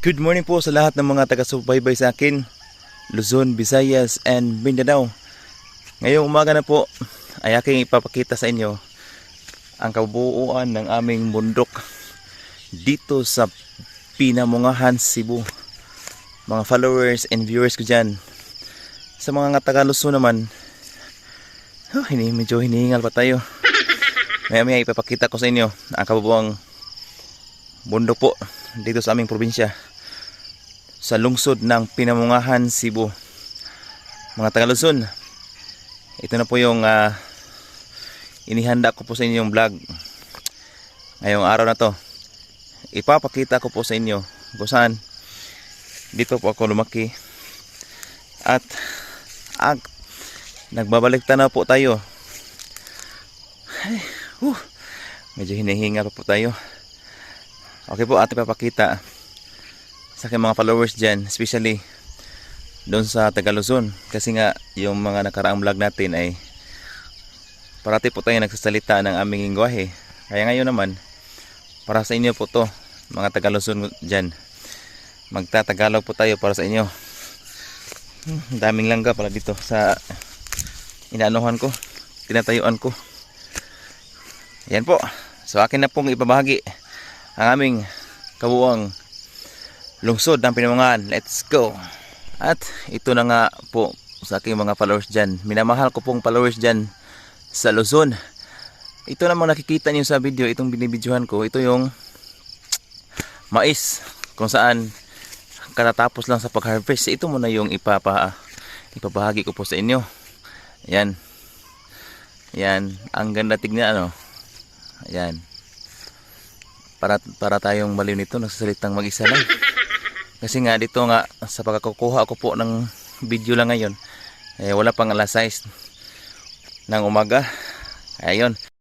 Good morning po sa lahat ng mga taga-subaybay sa akin, Luzon, Visayas, and Mindanao. Ngayong umaga na po ay aking ipapakita sa inyo ang kabuuan ng aming bundok dito sa Pinamungahan, Cebu. Mga followers and viewers ko dyan. Sa mga taga-Luzon naman, medyo hinihingal pa tayo. Maya ipapakita ko sa inyo ang kabuuang bundok po dito sa aming probinsya, sa lungsod ng Pinamungahan, Cebu. Mga taga-Luzon, ito na po yung inihanda ko po sa inyong vlog ngayong araw na to. Ipapakita ko po sa inyo kung saan dito po ako lumaki at nagbabalik tanaw po tayo. Medyo hinihinga pa po tayo. Okay po, ating papakita sa aking mga followers dyan, especially doon sa Taga-Luzon, kasi nga yung mga nakaraang vlog natin ay parati po tayo nagsasalita ng aming lengguwahe. Kaya ngayon naman, para sa inyo po to, mga Taga-Luzon dyan, magtatagalog po tayo para sa inyo. Daming langga pala dito sa inaanuhan ko, tinatayuan ko. Yan po, so akin na pong ibabahagi ang aming kabuuang lungsod ng Pinamungahan. Let's go! At ito na nga po sa aking mga followers dyan, minamahal ko pong followers dyan sa Luzon. Ito namang nakikita niyo sa video, itong binibidyohan ko, ito yung mais kung saan katatapos lang sa pag-harvest. Ito muna yung ipabahagi ko po sa inyo. Yan, ang ganda tignan, ano. Ayan, para tayong baliw nito, nagsasalitang mag-isa lang. Kasi nga dito nga sa pagkukuha ko po ng video lang ngayon, wala pang alas 6 ng umaga. Ayun.